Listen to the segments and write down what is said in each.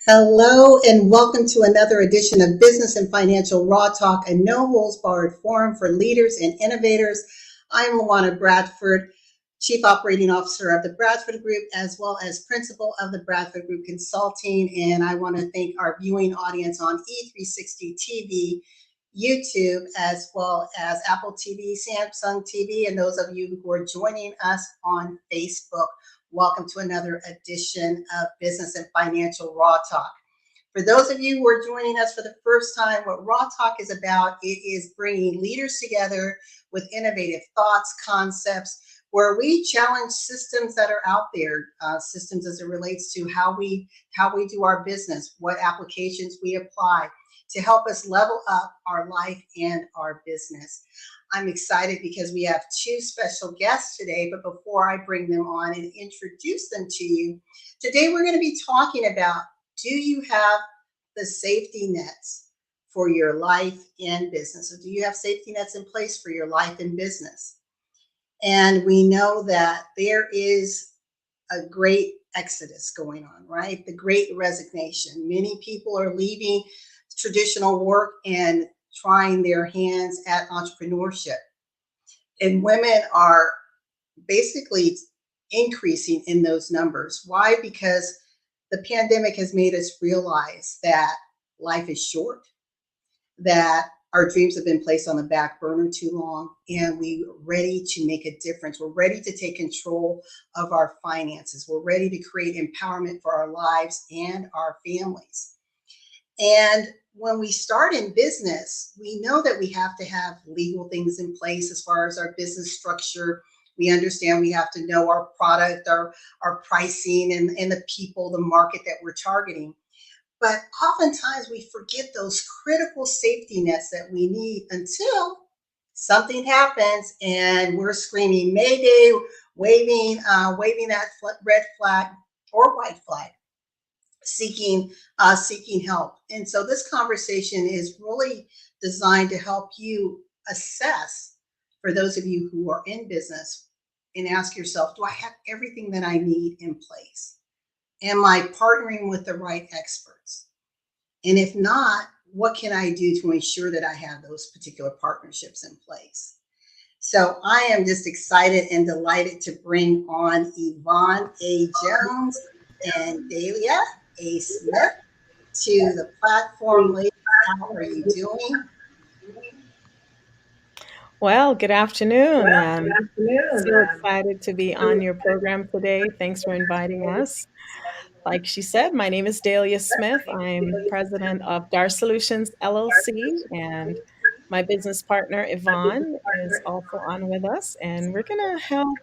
Hello and welcome to another edition of Business and Financial Raw Talk, a no-holds-barred forum for leaders and innovators. I'm LaWanna Bradford, Chief Operating Officer of the Bradford Group, as well as Principal of the Bradford Group Consulting. And I want to thank our viewing audience on E360 TV, YouTube, as well as Apple TV, Samsung TV, and those of you who are joining us on Facebook. Welcome to another edition of Business and Financial Raw Talk. For those of you who are joining us for the first time, what Raw Talk is about, it is bringing leaders together with innovative thoughts, concepts, where we challenge systems that are out there, systems as it relates to how we do our business, what applications we apply to help us level up our life and our business. I'm excited because we have two special guests today, but before I bring them on and introduce them to you, today we're going to be talking about, do you have the safety nets for your life and business? Or do you have safety nets in place for your life and business? And we know that there is a great exodus going on, right? The great resignation. Many people are leaving traditional work and trying their hands at entrepreneurship. And women are basically increasing in those numbers. Why? Because the pandemic has made us realize that life is short, that our dreams have been placed on the back burner too long, and we're ready to make a difference. We're ready to take control of our finances. We're ready to create empowerment for our lives and our families. And when we start in business, we know that we have to have legal things in place as far as our business structure. We understand we have to know our product, our pricing, and the people, the market that we're targeting. But oftentimes we forget those critical safety nets that we need until something happens and we're screaming Mayday, waving that red flag or white flag, seeking help. And so this conversation is really designed to help you assess, for those of you who are in business, and ask yourself, do I have everything that I need in place? Am I partnering with the right experts? And if not, what can I do to ensure that I have those particular partnerships in place? So I am just excited and delighted to bring on Yvonne A. Jones and Dahlia A. Smith to the platform. Ladies, how are you doing? Well, good afternoon. So excited to be on your program today. Thanks for inviting us. Like she said, my name is Dahlia Smith. I'm president of DAR Solutions LLC, and my business partner Yvonne is also on with us. And we're going to help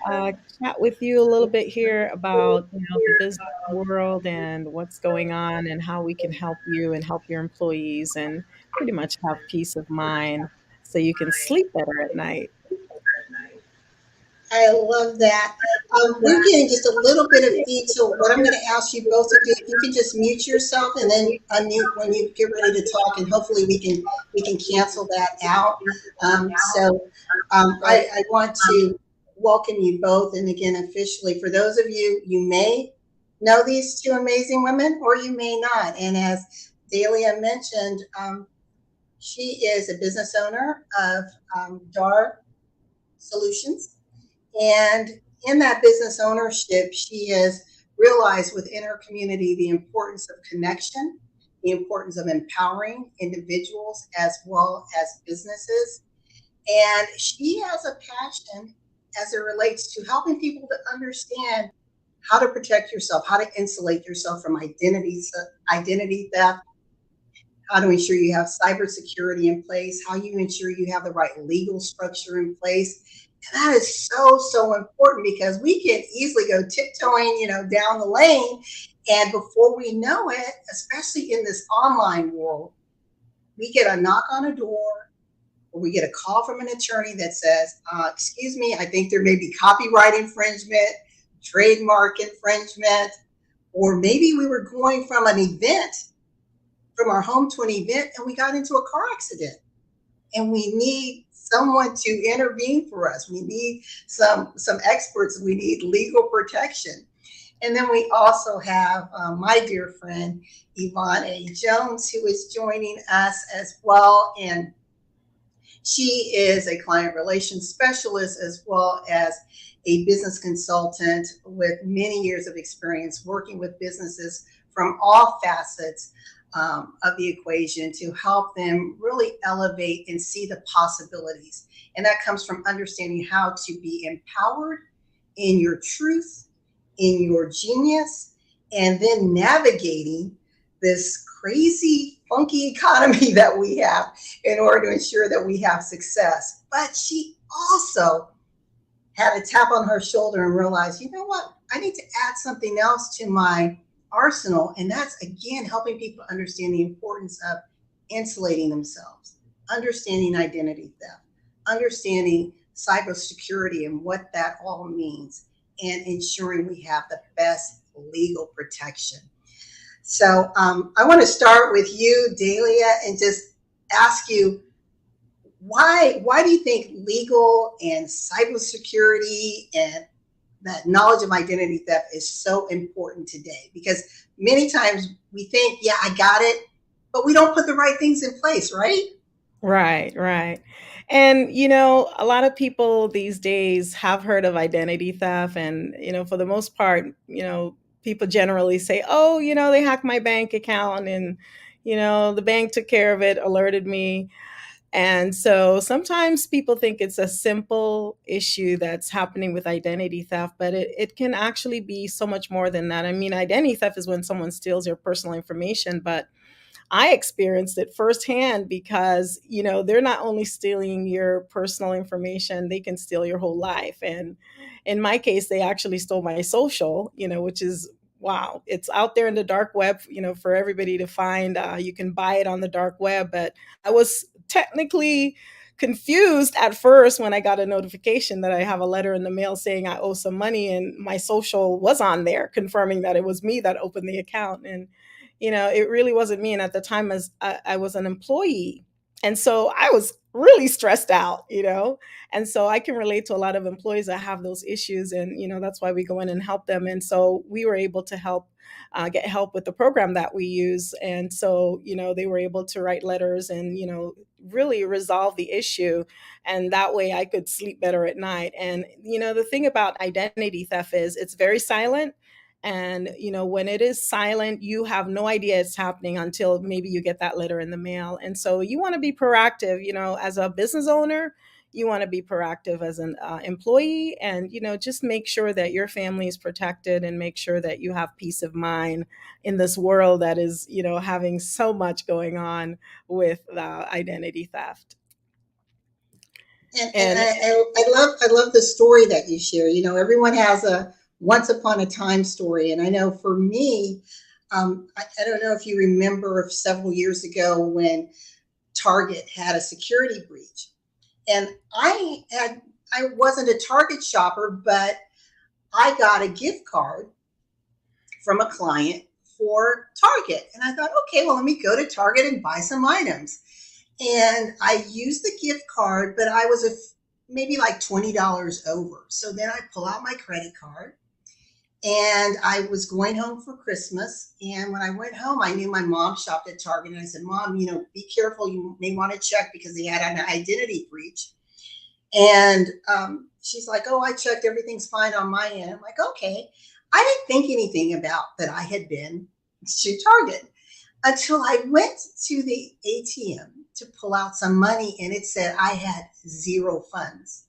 uh, chat with you a little bit here about the business world and what's going on and how we can help you and help your employees and pretty much have peace of mind so you can sleep better at night. I love that. We're getting just a little bit of feed. So what I'm going to ask you both to do, if you can just mute yourself and then unmute when you get ready to talk, and hopefully we can cancel that out. I want to welcome you both, and again, officially, for those of you, you may know these two amazing women, or you may not. And as Dahlia mentioned, she is a business owner of DAR Solutions. And in that business ownership, she has realized within her community the importance of connection, the importance of empowering individuals as well as businesses. And she has a passion as it relates to helping people to understand how to protect yourself, how to insulate yourself from identity theft, how to ensure you have cybersecurity in place, how you ensure you have the right legal structure in place. And that is so important, because we can easily go tiptoeing, down the lane. And before we know it, especially in this online world, we get a knock on a door, or we get a call from an attorney that says, excuse me, I think there may be copyright infringement, trademark infringement, or maybe we were going from from our home to an event, and we got into a car accident, and we need someone to intervene for us. We need some experts. We need legal protection. And then we also have my dear friend, Yvonne A. Jones, who is joining us as well. And she is a client relations specialist as well as a business consultant with many years of experience working with businesses from all facets of the equation to help them really elevate and see the possibilities. And that comes from understanding how to be empowered in your truth, in your genius, and then navigating this crazy, funky economy that we have in order to ensure that we have success. But she also had a tap on her shoulder and realized, you know what? I need to add something else to my arsenal. And that's, again, helping people understand the importance of insulating themselves, understanding identity theft, understanding cybersecurity and what that all means, and ensuring we have the best legal protection. So I want to start with you, Dahlia, and just ask you, why do you think legal and cybersecurity and that knowledge of identity theft is so important today? Because many times we think, yeah, I got it, but we don't put the right things in place, right? Right, right. And, a lot of people these days have heard of identity theft. And, for the most part, people generally say, oh, they hacked my bank account and, the bank took care of it, alerted me. And so sometimes people think it's a simple issue that's happening with identity theft, but it can actually be so much more than that. I mean, identity theft is when someone steals your personal information, but I experienced it firsthand because, they're not only stealing your personal information, they can steal your whole life. And in my case, they actually stole my social, which is wow. It's out there in the dark web, for everybody to find. You can buy it on the dark web, but I was technically confused at first when I got a notification that I have a letter in the mail saying I owe some money, and my social was on there confirming that it was me that opened the account. And it really wasn't me. And at the time, as I was an employee. And so I was really stressed out, And so I can relate to a lot of employees that have those issues. And, that's why we go in and help them. And so we were able to get help with the program that we use. And so, they were able to write letters and, really resolve the issue. And that way I could sleep better at night. And, the thing about identity theft is it's very silent. And, when it is silent, you have no idea it's happening until maybe you get that letter in the mail. And so you want to be proactive, as a business owner, you want to be proactive as an employee and, just make sure that your family is protected and make sure that you have peace of mind in this world that is, having so much going on with identity theft. And I love the story that you share. You know, everyone has a once upon a time story, and I know for me, I don't know if you remember several years ago when Target had a security breach, and I wasn't a Target shopper, but I got a gift card from a client for Target, and I thought, okay, well, let me go to Target and buy some items. And I used the gift card, but I was maybe like $20 over. So then I pull out my credit card and I was going home for Christmas. And when I went home, I knew my mom shopped at Target. And I said, Mom, be careful. You may want to check because they had an identity breach. And she's like, oh, I checked. Everything's fine on my end. I'm like, okay. I didn't think anything about that I had been to Target until I went to the ATM to pull out some money and it said I had zero funds.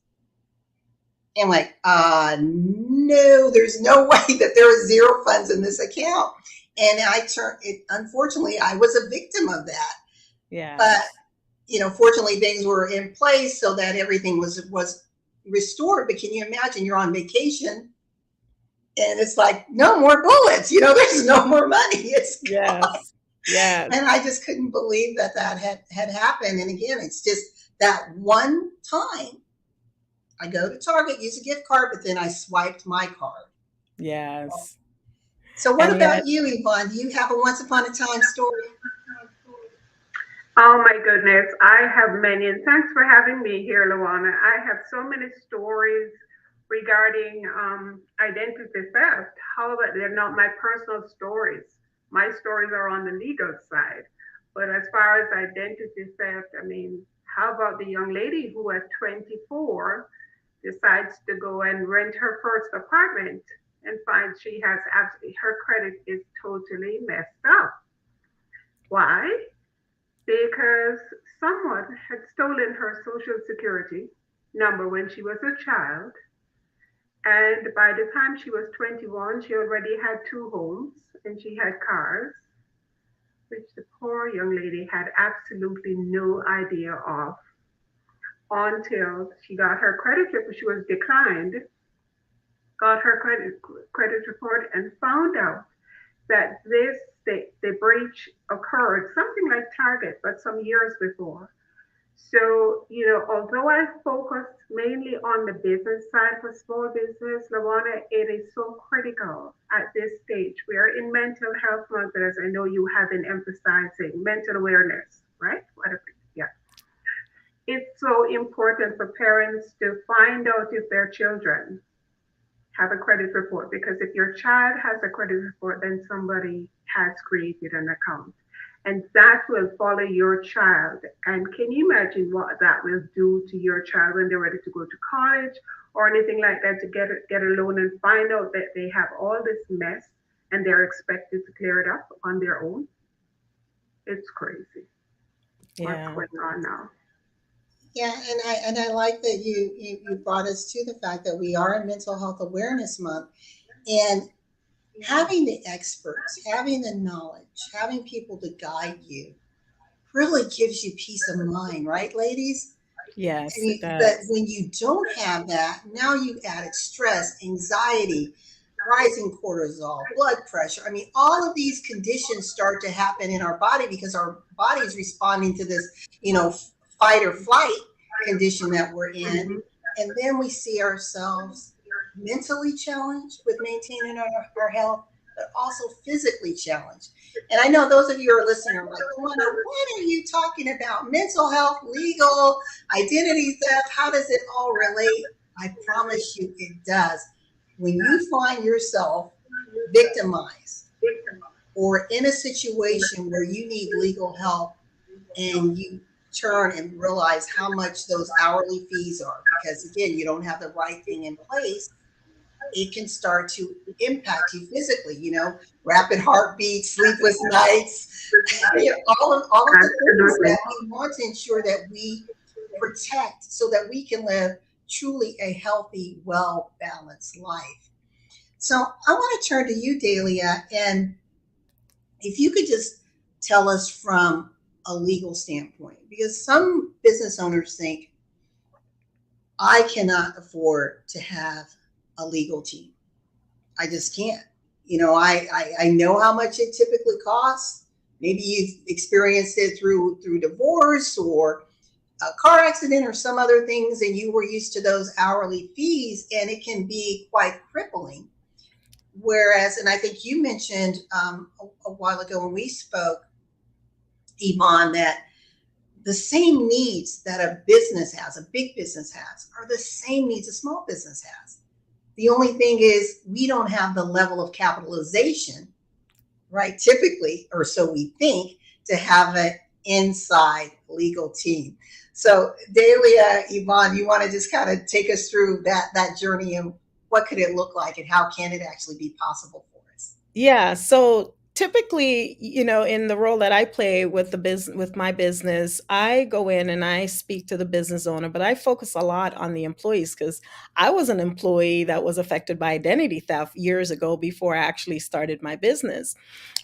And like, no, there's no way that there is zero funds in this account. And unfortunately, I was a victim of that. Yeah. But, fortunately things were in place so that everything was restored. But can you imagine you're on vacation and it's like, no more bullets, there's no more money. It's gone. Yes. Yes. And I just couldn't believe that had happened. And again, it's just that one time I go to Target, use a gift card, but then I swiped my card. Yes. So what about you, Yvonne? Do you have a once upon a time story? Oh my goodness, I have many, and thanks for having me here, LaWanna. I have so many stories regarding identity theft. However, they're not my personal stories. My stories are on the legal side. But as far as identity theft, I mean, how about the young lady who at 24 decides to go and rent her first apartment and finds she has absolutely, her credit is totally messed up? Why? Because someone had stolen her social security number when she was a child. And by the time she was 21, she already had two homes and she had cars, which the poor young lady had absolutely no idea of until she got her credit report. She was declined, got her credit report, and found out that the breach occurred something like Target, but some years before. So, although I focus mainly on the business side for small business, LaWanna, it is so critical at this stage. We are in mental health month, as I know you have been emphasizing, mental awareness, right? Whatever. Yeah. It's so important for parents to find out if their children have a credit report, because if your child has a credit report, then somebody has created an account, and that will follow your child. And can you imagine what that will do to your child when they're ready to go to college or anything like that, to get a loan and find out that they have all this mess and they're expected to clear it up on their own? It's crazy what's Yeah. going on now. Yeah, and I like that you brought us to the fact that we are in Mental Health Awareness Month, and having the experts, having the knowledge, having people to guide you really gives you peace of mind, right, ladies? I Yes, it mean, but does. when you don't have that, now you've added stress, anxiety, rising cortisol, blood pressure. I mean, all of these conditions start to happen in our body because our body is responding to this, fight or flight condition that we're in. Mm-hmm. And then we see ourselves mentally challenged with maintaining our health, but also physically challenged. And I know those of you who are listening are like, Luana, what are you talking about? Mental health, legal, identity theft, how does it all relate? I promise you it does. When you find yourself victimized or in a situation where you need legal help and you turn and realize how much those hourly fees are, because again, you don't have the right thing in place, it can start to impact you physically, rapid heartbeats, sleepless nights, all of the things Absolutely. that we want to ensure that we protect so that we can live truly a healthy, well balanced life. So I want to turn to you, Dahlia, and if you could just tell us from a legal standpoint, because some business owners think, I cannot afford to have a legal team. I just can't. I know how much it typically costs. Maybe you've experienced it through divorce or a car accident or some other things, and you were used to those hourly fees, and it can be quite crippling. Whereas, and I think you mentioned a while ago when we spoke, Yvonne, that the same needs that a business has, a big business has, are the same needs a small business has. The only thing is we don't have the level of capitalization, right? Typically, or so we think, to have an inside legal team. So, Dahlia, Yvonne, you want to just kind of take us through that journey and what could it look like and how can it actually be possible for us? Yeah, so typically, in the role that I play with my business, I go in and I speak to the business owner, but I focus a lot on the employees because I was an employee that was affected by identity theft years ago before I actually started my business.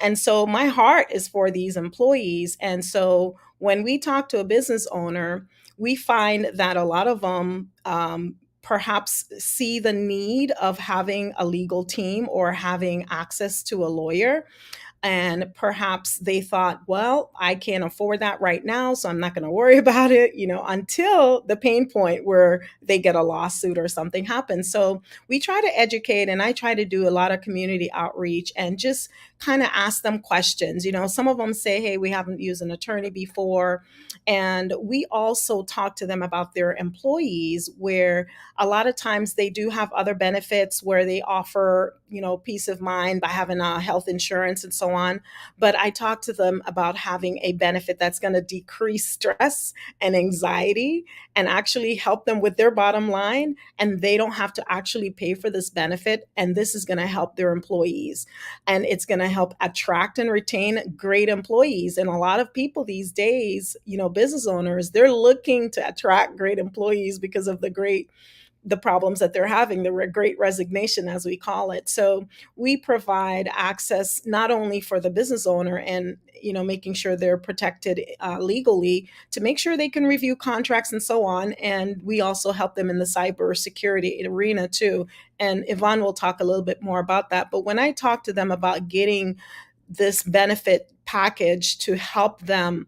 And so my heart is for these employees. And so when we talk to a business owner, we find that a lot of them perhaps see the need of having a legal team or having access to a lawyer. And perhaps they thought, well, I can't afford that right now, so I'm not going to worry about it, until the pain point where they get a lawsuit or something happens. So we try to educate, and I try to do a lot of community outreach and just kind of ask them questions. Some of them say, hey, we haven't used an attorney before. And we also talk to them about their employees, where a lot of times they do have other benefits where they offer, peace of mind by having a health insurance and so on. But I talk to them about having a benefit that's going to decrease stress and anxiety and actually help them with their bottom line. And they don't have to actually pay for this benefit. And this is going to help their employees, and it's going to help attract and retain great employees. And a lot of people these days, business owners, they're looking to attract great employees because of the problems that they're having, the great resignation, as we call it. So we provide access not only for the business owner and making sure they're protected legally, to make sure they can review contracts and so on. And we also help them in the cybersecurity arena too. And Yvonne will talk a little bit more about that. But when I talk to them about getting this benefit package to help them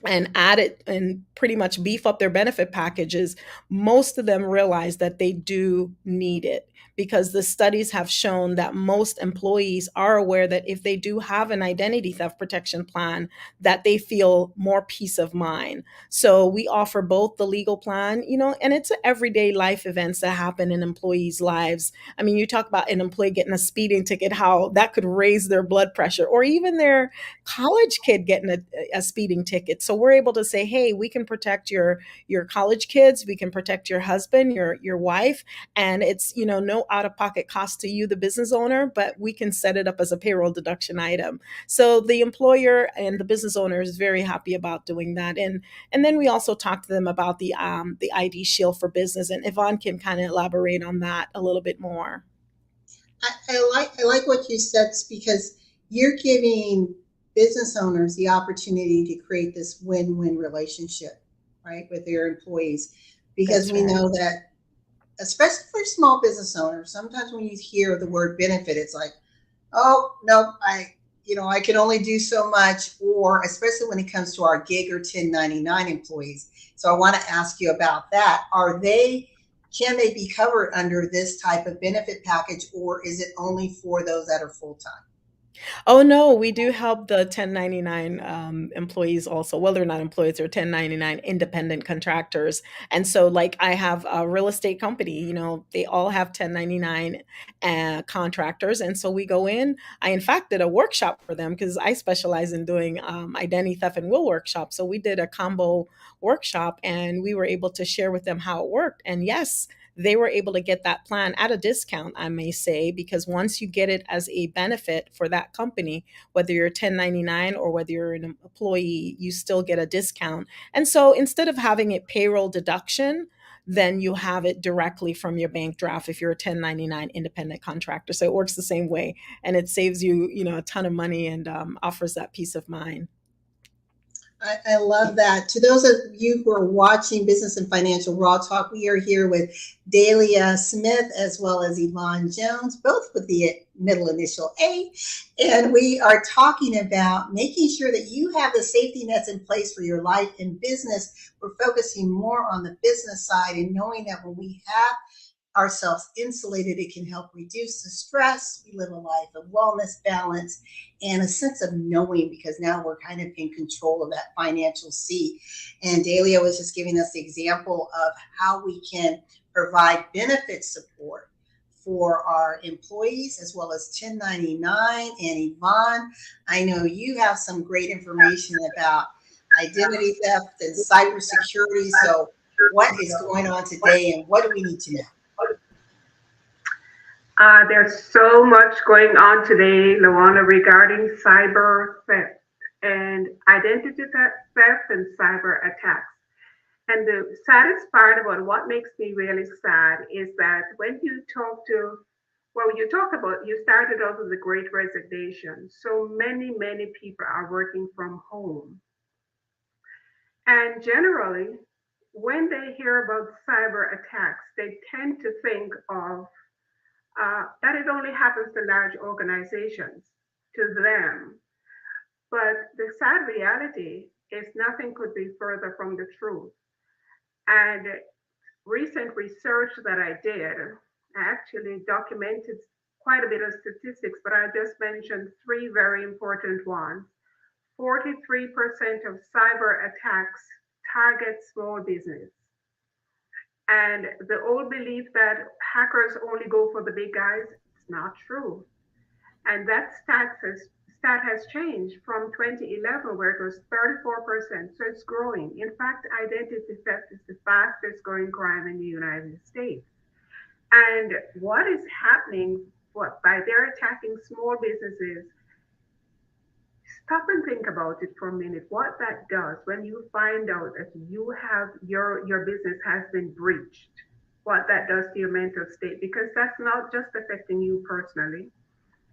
and add it and pretty much beef up their benefit packages, most of them realize that they do need it, because the studies have shown that most employees are aware that if they do have an identity theft protection plan, that they feel more peace of mind. So we offer both the legal plan, and it's everyday life events that happen in employees' lives. I mean, you talk about an employee getting a speeding ticket, how that could raise their blood pressure, or even their college kid getting a speeding ticket. So we're able to say, hey, we can protect your college kids, we can protect your husband, your wife, and it's no out of pocket cost to you, the business owner, but we can set it up as a payroll deduction item. So the employer and the business owner is very happy about doing that. And then we also talk to them about the ID Shield for business, and Yvonne can kind of elaborate on that a little bit more. I like what you said, because you're giving business owners the opportunity to create this win-win relationship, right, with their employees. Because That's we right. know that, especially for small business owners, sometimes when you hear the word benefit, it's like, oh no, I can only do so much. Or especially when it comes to our gig or 1099 employees. So I want to ask you about that. Can they be covered under this type of benefit package, or is it only for those that are full time? Oh no, we do help the 1099 employees also. Well, they're not employees; they're 1099 independent contractors. And so, like, I have a real estate company. They all have 1099 contractors, and so we go in. I in fact did a workshop for them because I specialize in doing identity theft and will workshops. So we did a combo workshop, and we were able to share with them how it worked. And yes, they were able to get that plan at a discount, I may say, because once you get it as a benefit for that company, whether you're 1099 or whether you're an employee, you still get a discount. And so instead of having it payroll deduction, then you have it directly from your bank draft if you're a 1099 independent contractor. So it works the same way, and it saves you, a ton of money, and offers that peace of mind. I love that. To those of you who are watching Business and Financial Raw Talk, we are here with Dahlia Smith as well as Yvonne Jones, both with the middle initial A. And we are talking about making sure that you have the safety nets in place for your life and business. We're focusing more on the business side, and knowing that when we have ourselves insulated, it can help reduce the stress. We live a life of wellness, balance, and a sense of knowing, because now we're kind of in control of that financial seat. And Dahlia was just giving us the example of how we can provide benefit support for our employees as well as 1099. And Yvonne, I know you have some great information about identity theft and cybersecurity. So what is going on today, and what do we need to know? There's so much going on today, LaWanna, regarding cyber theft and identity theft and cyber attacks. And the saddest part about what makes me really sad is that when you you started out with the great resignation. So many people are working from home. And generally, when they hear about cyber attacks, they tend to think of that it only happens to large organizations, to them. But the sad reality is nothing could be further from the truth. And recent research that I did, I actually documented quite a bit of statistics, but I just mentioned three very important ones. 43% of cyber attacks target small business. And the old belief that hackers only go for the big guys, it's not true. And that stat has changed from 2011, where it was 34%. So it's growing. In fact, identity theft is the fastest growing crime in the United States. And what is happening, what by they're attacking small businesses, stop and think about it for a minute. What that does when you find out that you have your business has been breached, what that does to your mental state, because that's not just affecting you personally.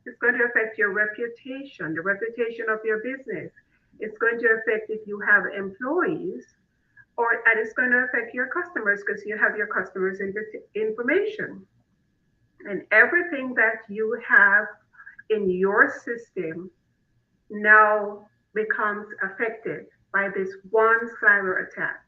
It's going to affect your reputation, the reputation of your business. It's going to affect if you have employees, and it's going to affect your customers because you have your customers' information. And everything that you have in your system now becomes affected by this one cyber attack.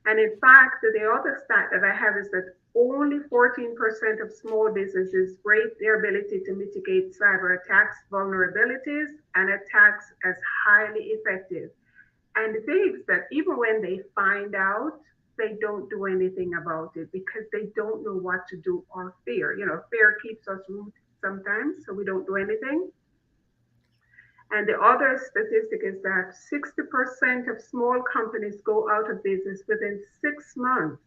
And in fact, the other stat that I have is that only 14% of small businesses rate their ability to mitigate cyber attacks, vulnerabilities, and attacks as highly effective. And the thing is that even when they find out, they don't do anything about it because they don't know what to do, or fear. Fear keeps us rooted sometimes, so we don't do anything. And the other statistic is that 60% of small companies go out of business within 6 months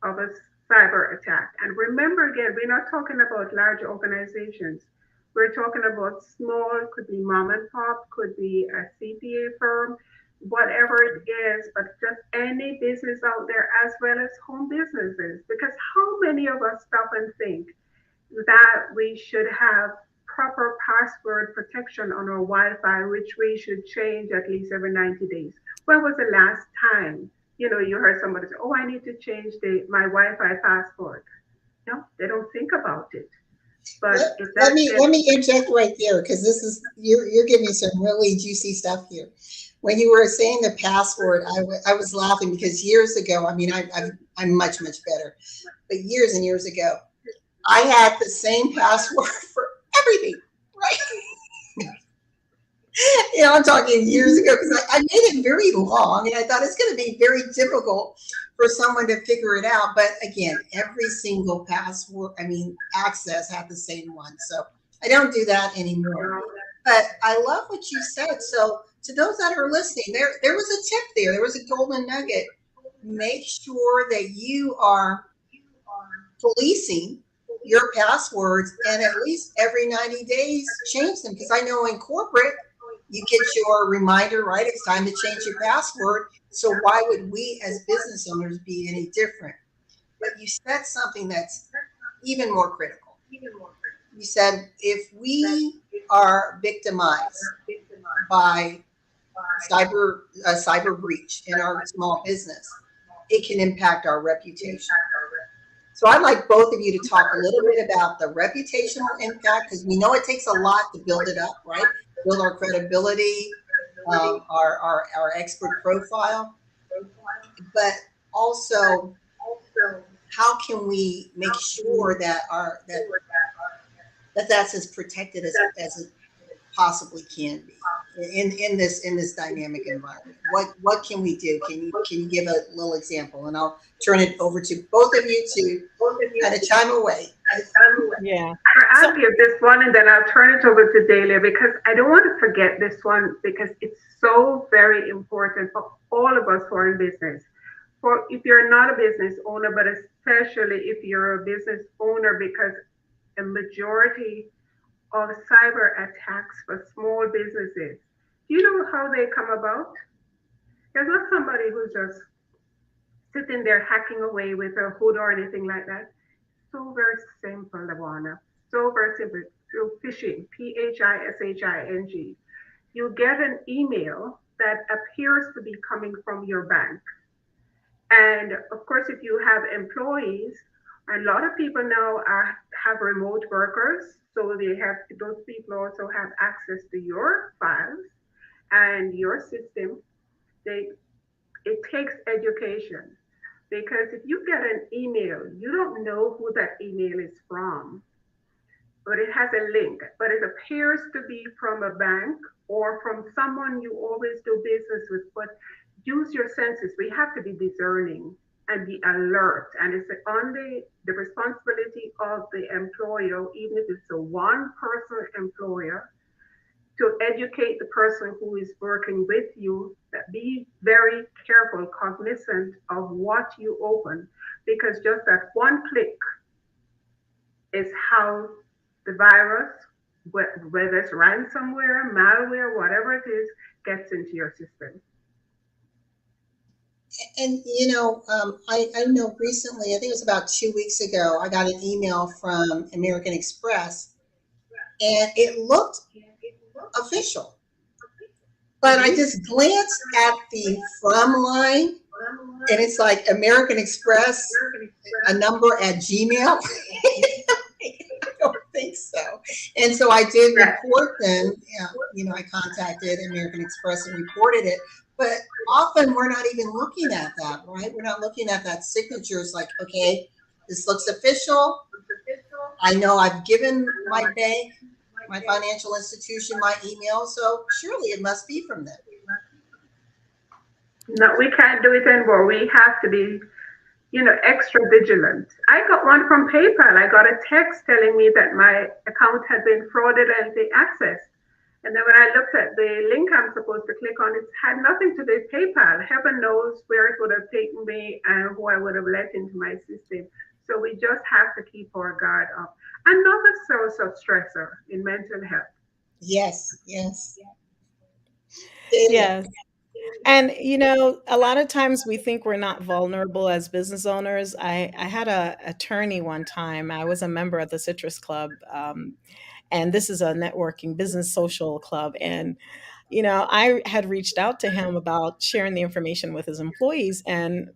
of a cyber attack. And remember again, we're not talking about large organizations. We're talking about small, could be mom and pop, could be a CPA firm, whatever it is, but just any business out there as well as home businesses. Because how many of us stop and think that we should have proper password protection on our Wi-Fi, which we should change at least every 90 days? When was the last time you heard somebody say, "Oh, I need to change my Wi-Fi password"? No, they don't think about it. But let me interject right there, because this is you're giving me some really juicy stuff here. When you were saying the password, I was laughing because years ago, I mean, I'm much better, but years and years ago, I had the same password for everything, right? I'm talking years ago, because I made it very long, and I thought it's going to be very difficult for someone to figure it out. But again, every single access had the same one. So I don't do that anymore. But I love what you said. So to those that are listening, there was a tip there. There was a golden nugget. Make sure that you are policing your passwords, and at least every 90 days change them. Because I know in corporate, you get your reminder, right? It's time to change your password. So why would we as business owners be any different? But you said something that's even more critical. You said if we are victimized by cyber breach in our small business, it can impact our reputation. So I'd like both of you to talk a little bit about the reputational impact, because we know it takes a lot to build it up, right? Build our credibility, our expert profile, but also how can we make sure that that's as protected as it possibly can be in this dynamic environment? What can we do? Can you give a little example? And I'll turn it over to both of you to kind of chime away. Yeah. I'll give this one, and then I'll turn it over to Dahlia, because I don't want to forget this one, because it's so very important for all of us who are in business. For if you're not a business owner, but especially if you're a business owner, because a majority of cyber attacks for small businesses, do you know how they come about? There's not somebody who's just sitting there hacking away with a hood or anything like that. So very simple, LaWanna. So very simple. Through phishing, Phishing. You get an email that appears to be coming from your bank. And of course, if you have employees, a lot of people now have remote workers, so those people also have access to your files. and your system, it takes education. Because if you get an email, you don't know who that email is from, but it has a link, but it appears to be from a bank or from someone you always do business with. But use your senses. We have to be discerning and be alert. And it's on the responsibility of the employer, even if it's a one person employer, to educate the person who is working with you, that be very careful, cognizant of what you open, because just that one click is how the virus, whether it's ransomware, malware, whatever it is, gets into your system. And I know recently, I think it was about 2 weeks ago, I got an email from American Express, and it looked official. But I just glanced at the from line, and it's like American Express, a number at Gmail. I don't think so. And so I did report them. I contacted American Express and reported it. But often we're not even looking at that, right? We're not looking at that signature. It's like, okay, this looks official. I know I've given my bank, my financial institution, my email, so surely it must be from them. No, we can't do it anymore. We have to be, extra vigilant. I got one from PayPal. I got a text telling me that my account had been fraudulently accessed. And then when I looked at the link I'm supposed to click on, it had nothing to do with PayPal. Heaven knows where it would have taken me and who I would have let into my system. So we just have to keep our guard up. Another source of stressor in mental health. Yes. Yes. And, a lot of times we think we're not vulnerable as business owners. I had a attorney one time. I was a member of the Citrus Club, and this is a networking business social club. And I had reached out to him about sharing the information with his employees, and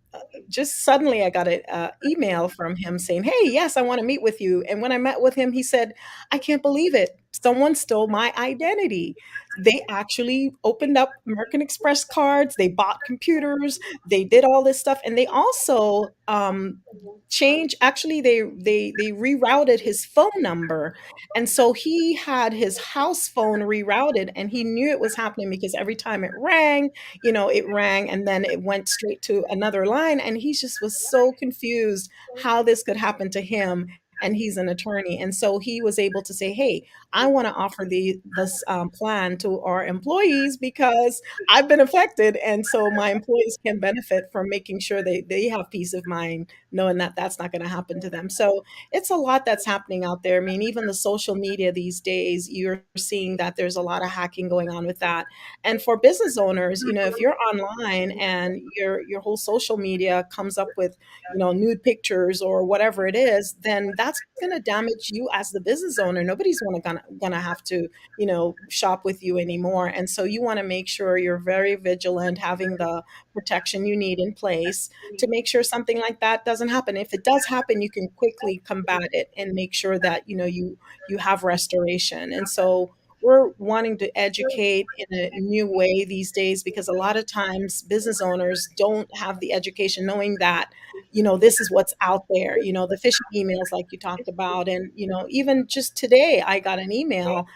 just suddenly I got an email from him saying, "Hey, yes, I want to meet with you." And when I met with him, he said, "I can't believe it. Someone stole my identity. They actually opened up American Express cards. They bought computers. They did all this stuff, and they also changed. Actually, they rerouted his phone number, and so he had his house phone rerouted, and he knew it was happening because every time it rang, it rang and then it went straight to another line. And he just was so confused how this could happen to him. And he's an attorney. And so he was able to say, "Hey, I want to offer this plan to our employees because I've been affected. And so my employees can benefit from making sure they have peace of mind, knowing that that's not going to happen to them." So it's a lot that's happening out there. I mean, even the social media these days, you're seeing that there's a lot of hacking going on with that. And for business owners, if you're online and your whole social media comes up with, nude pictures or whatever it is, then that's going to damage you as the business owner. Nobody's gonna have to, shop with you anymore. And so you want to make sure you're very vigilant, having the protection you need in place to make sure something like that doesn't happen. If it does happen, you can quickly combat it and make sure that you have restoration. And so we're wanting to educate in a new way these days, because a lot of times business owners don't have the education knowing that this is what's out there, the phishing emails like you talked about. And even just today I got an email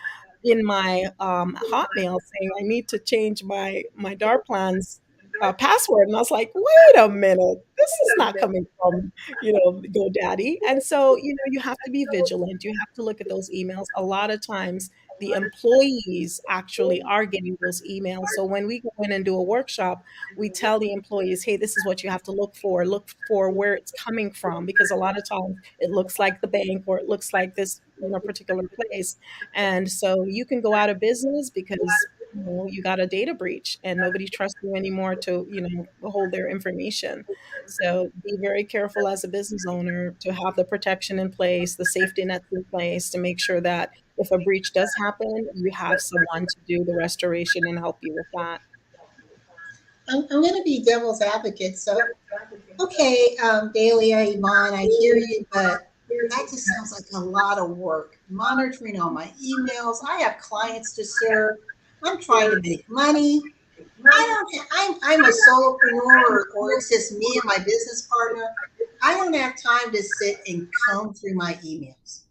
in my Hotmail saying I need to change my Darplan's password. And I was like, wait a minute, this is not coming from, GoDaddy. And so, you have to be vigilant. You have to look at those emails. A lot of times the employees actually are getting those emails. So when we go in and do a workshop, we tell the employees, "Hey, this is what you have to look for. Look for where it's coming from," because a lot of times it looks like the bank or it looks like this, particular place. And so you can go out of business because you got a data breach and nobody trusts you anymore to hold their information. So be very careful as a business owner to have the protection in place, the safety nets in place, to make sure that if a breach does happen, you have someone to do the restoration and help you with that. I'm going to be devil's advocate. So, okay, Dahlia, Yvonne, I hear you, but that just sounds like a lot of work. Monitoring all my emails. I have clients to serve. I'm trying to make money. I'm a solopreneur, or it's just me and my business partner. I don't have time to sit and comb through my emails.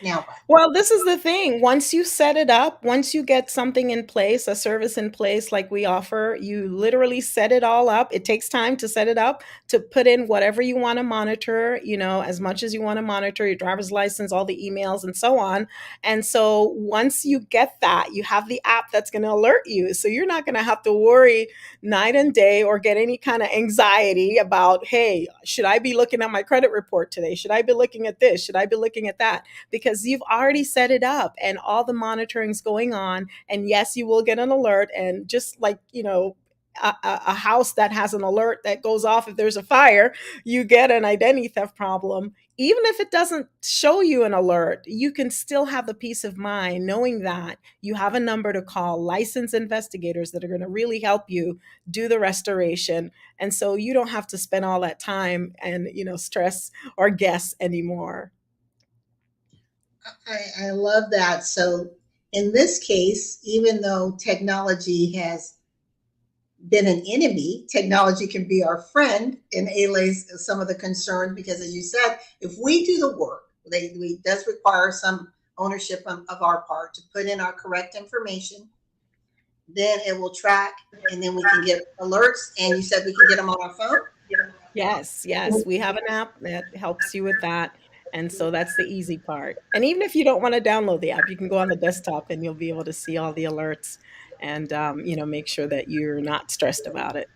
Now what? Well, this is the thing. Once you set it up, once you get something in place, a service in place like we offer, you literally set it all up. It takes time to set it up, to put in whatever you want to monitor, as much as you want to monitor your driver's license, all the emails, and so on. And so once you get that, you have the app that's going to alert you. So you're not going to have to worry night and day or get any kind of anxiety about, hey, should I be looking at my credit report today? Should I be looking at this? Should I be looking at that? Because you've already set it up and all the monitoring's going on. And yes, you will get an alert. And just like, a house that has an alert that goes off if there's a fire, you get an identity theft problem. Even if it doesn't show you an alert, you can still have the peace of mind knowing that you have a number to call licensed investigators that are going to really help you do the restoration. And so you don't have to spend all that time and, stress or guess anymore. I love that. So in this case, even though technology has been an enemy, technology can be our friend and allays some of the concern, because as you said, if we do the work, it does require some ownership of our part to put in our correct information. Then it will track, and then we can get alerts. And you said we can get them on our phone? Yes, we have an app that helps you with that. And so that's the easy part. And even if you don't want to download the app, you can go on the desktop and you'll be able to see all the alerts and, make sure that you're not stressed about it.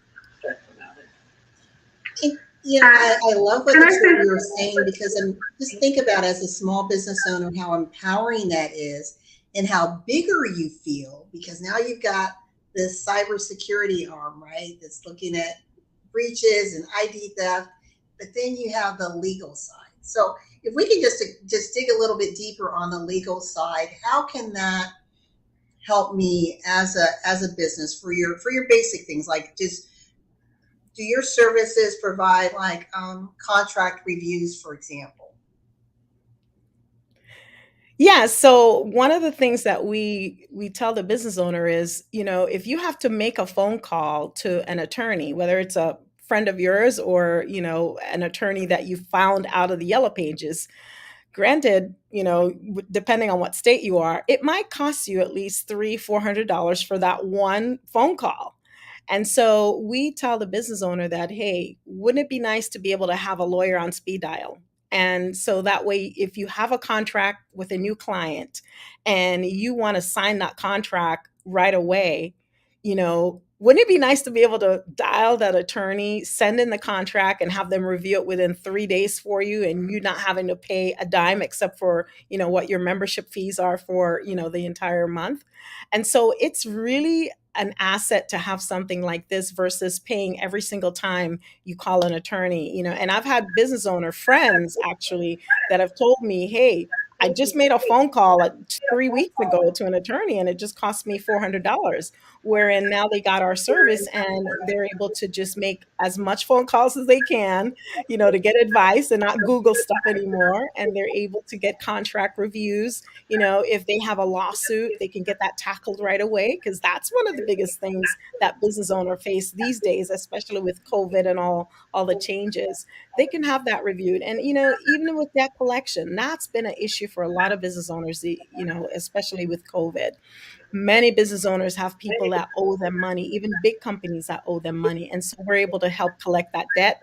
I love what you were saying, because just think about, as a small business owner, how empowering that is and how bigger you feel, because now you've got this cybersecurity arm, right? That's looking at breaches and ID theft, but then you have the legal side. So if we can just dig a little bit deeper on the legal side, how can that help me as a business for your basic things? Like, just do your services provide like contract reviews, for example? Yeah, so one of the things that we tell the business owner is, if you have to make a phone call to an attorney, whether it's a friend of yours or, an attorney that you found out of the yellow pages, granted, depending on what state you are, it might cost you at least $300-$400 for that one phone call. And so we tell the business owner that, hey, wouldn't it be nice to be able to have a lawyer on speed dial? And so that way, if you have a contract with a new client and you want to sign that contract right away, wouldn't it be nice to be able to dial that attorney, send in the contract, and have them review it within 3 days for you, and you not having to pay a dime except for, what your membership fees are for, the entire month. And so it's really an asset to have something like this versus paying every single time you call an attorney, and I've had business owner friends actually that have told me, hey, I just made a phone call 3 weeks ago to an attorney and it just cost me $400, wherein now they got our service and they're able to just make as much phone calls as they can, to get advice and not Google stuff anymore. And they're able to get contract reviews. If they have a lawsuit, they can get that tackled right away, because that's one of the biggest things that business owner face these days, especially with COVID and all the changes. They can have that reviewed. And, even with debt collection, that's been an issue for a lot of business owners, especially with COVID. Many business owners have people that owe them money, even big companies that owe them money. And so we're able to help collect that debt,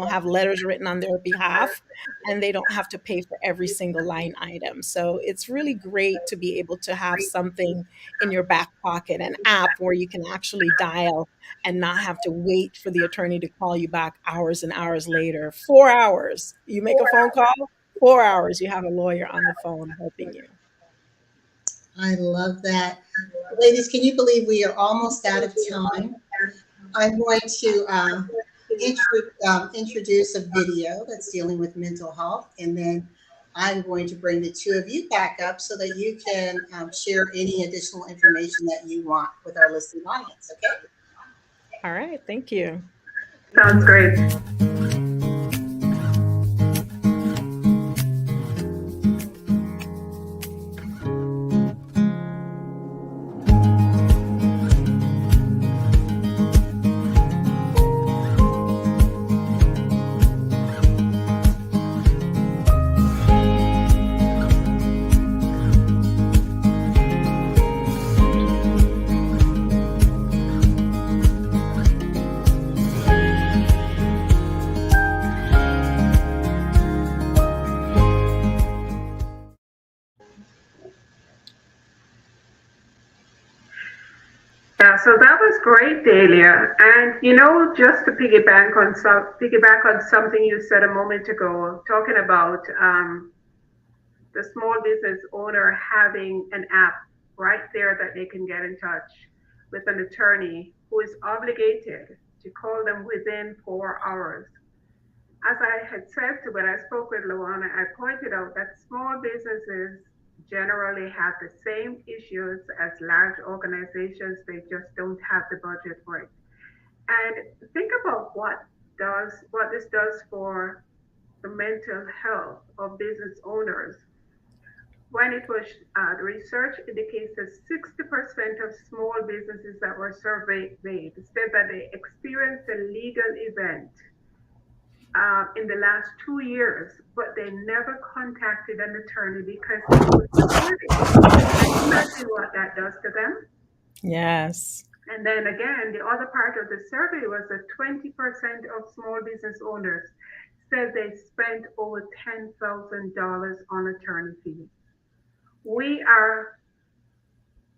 have letters written on their behalf, and they don't have to pay for every single line item. So it's really great to be able to have something in your back pocket, an app where you can actually dial and not have to wait for the attorney to call you back hours and hours later. 4 hours. You make a phone call, 4 hours, you have a lawyer on the phone helping you. I love that. Ladies, can you believe we are almost out of time? I'm going to introduce a video that's dealing with mental health, and then I'm going to bring the two of you back up so that you can share any additional information that you want with our listening audience, okay? All right, thank you. Sounds great. So that was great, Dahlia. And just to piggyback on something you said a moment ago, talking about the small business owner having an app right there that they can get in touch with an attorney who is obligated to call them within 4 hours. As I had said when I spoke with LaWanna, I pointed out that small businesses generally have the same issues as large organizations. They just don't have the budget for it. And think about what this does for the mental health of business owners. When it was the research indicates that 60% of small businesses that were surveyed said that they experienced a legal event in the last 2 years, but they never contacted an attorney because they couldn't afford it. Can you imagine what that does to them? Yes. And then again, the other part of the survey was that 20% of small business owners said they spent over $10,000 on attorney fees. We are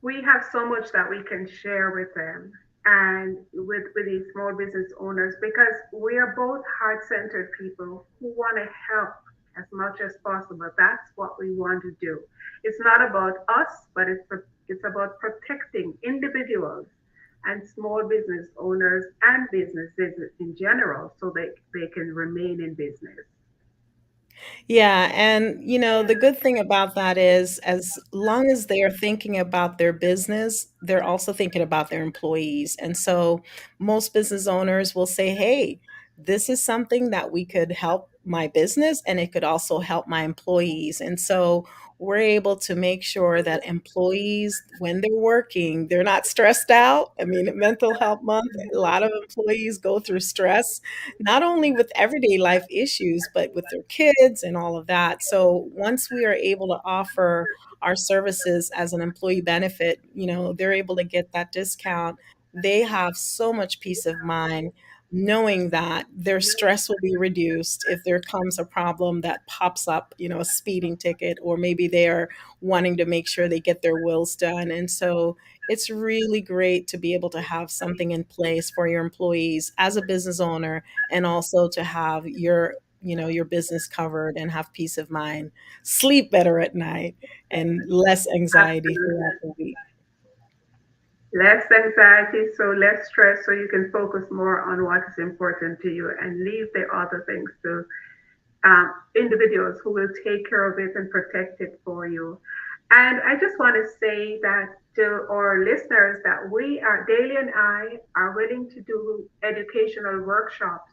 we have so much that we can share with them and with these small business owners because we are both heart-centered people who want to help as much as possible. That's what we want to do. It's not about us, but it's about protecting individuals and small business owners and businesses in general so they can remain in business. Yeah, and the good thing about that is as long as they are thinking about their business, they're also thinking about their employees. And so most business owners will say, "Hey, this is something that we could help my business and it could also help my employees." And so we're able to make sure that employees, when they're working, they're not stressed out. I mean, mental health month, a lot of employees go through stress not only with everyday life issues, but with their kids and all of that. So once we are able to offer our services as an employee benefit, they're able to get that discount. They have so much peace of mind knowing that their stress will be reduced if there comes a problem that pops up, a speeding ticket, or maybe they're wanting to make sure they get their wills done. And so it's really great to be able to have something in place for your employees as a business owner and also to have your business covered and have peace of mind, sleep better at night, and less anxiety Absolutely. throughout the week. Less anxiety, so less stress, so you can focus more on what is important to you and leave the other things to individuals who will take care of it and protect it for you. And I just want to say that to our listeners that Daly and I are willing to do educational workshops,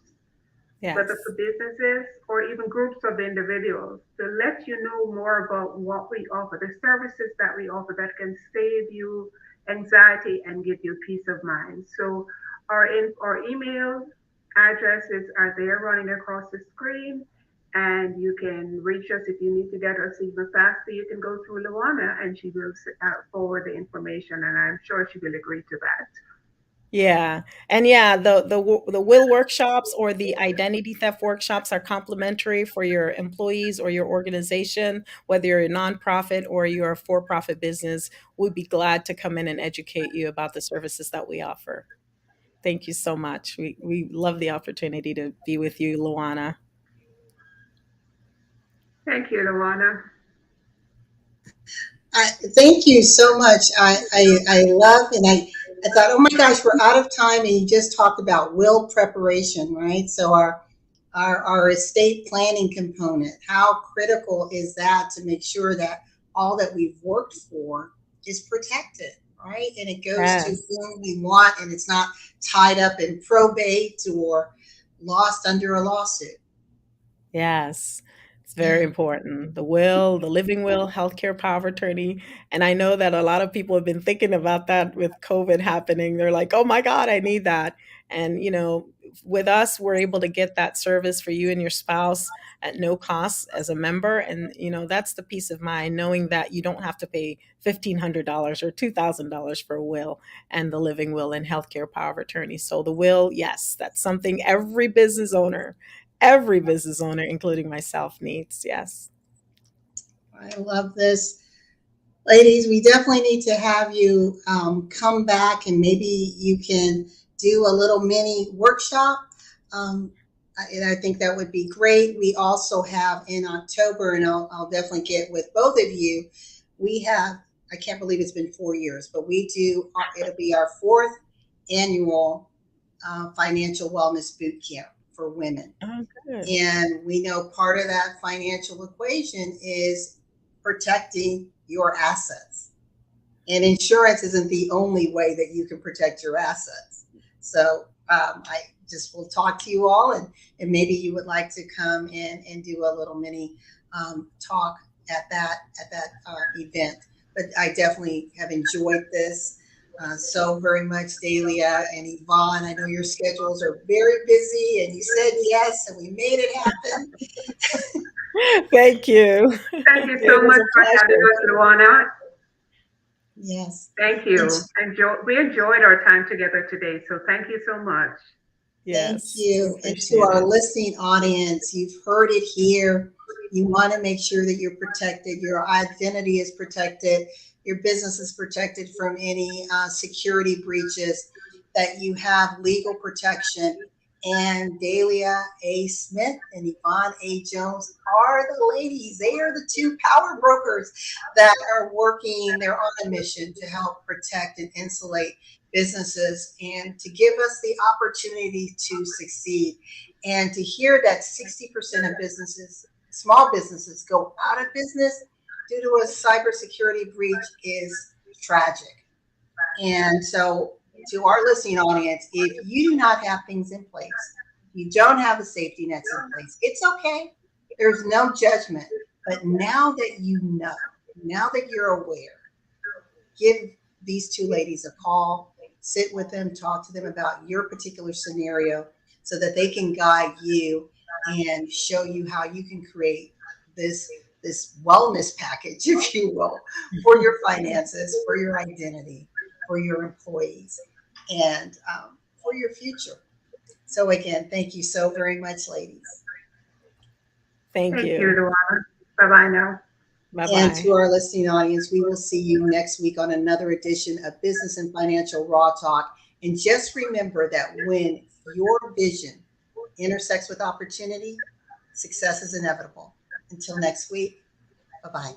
whether for Yes. businesses or even groups of individuals, to let you know more about what we offer, the services that we offer that can save you anxiety and give you peace of mind. So our email addresses are there running across the screen, and you can reach us if you need to get us even faster. You can go through LaWanna, and she will forward the information, and I'm sure she will agree to that. Yeah. And yeah, the will workshops or the identity theft workshops are complimentary for your employees or your organization, whether you're a nonprofit or you're a for-profit business. We'd be glad to come in and educate you about the services that we offer. Thank you so much. We love the opportunity to be with you, Luana. Thank you, LaWanna. Thank you so much. I love and I thought, oh my gosh, we're out of time, and you just talked about will preparation, right? So our estate planning component. How critical is that to make sure that all that we've worked for is protected, right? And it goes to Yes. whom we want, and it's not tied up in probate or lost under a lawsuit. Yes, it's very Yeah. important. The will, the living will, healthcare power of attorney. And I know that a lot of people have been thinking about that with COVID happening. They're like, oh my God, I need that. And, with us, we're able to get that service for you and your spouse at no cost as a member. And, that's the peace of mind knowing that you don't have to pay $1,500 or $2,000 for a will and the living will and healthcare power of attorney. So the will, yes, that's something every business owner, including myself, needs. Yes. I love this. Ladies, we definitely need to have you come back, and maybe you can do a little mini workshop. And I think that would be great. We also have in October, and I'll definitely get with both of you. We have, I can't believe it's been 4 years, but we do, it'll be our fourth annual financial wellness boot camp for women. Oh, good. And we know part of that financial equation is protecting your assets. And insurance isn't the only way that you can protect your assets. So I just will talk to you all, and maybe you would like to come in and do a little mini talk at that event. But I definitely have enjoyed this so very much, Dahlia and Yvonne. I know your schedules are very busy, and you said yes, and we made it happen. Thank you. Thank you It so was much a for having pleasure. us, LaWanna. Yes. Thank you. And We enjoyed our time together today, so thank you so much. thank Yes, you. And to appreciate our it. listening audience, you've heard it here. You want to make sure that you're protected, your identity is protected, your business is protected from any security breaches, that you have legal protection. And Dahlia A. Smith and Yvonne A. Jones are the ladies. They are the two power brokers that are working. They're on a mission to help protect and insulate businesses and to give us the opportunity to succeed. And to hear that 60% of businesses, small businesses, go out of business due to a cybersecurity breach is tragic. And so, to our listening audience, if you do not have things in place, you don't have the safety nets in place, it's okay. There's no judgment. But now that you know, now that you're aware, give these two ladies a call, sit with them, talk to them about your particular scenario so that they can guide you and show you how you can create this wellness package, if you will, for your finances, for your identity, for your employees, and for your future. So again, thank you so very much, ladies. Thank Thank you, you. LaWanna. Bye-bye now. And to Bye-bye. our listening audience, we will see you next week on another edition of Business and Financial Raw Talk. And just remember that when your vision intersects with opportunity, success is inevitable. Until next week, bye-bye.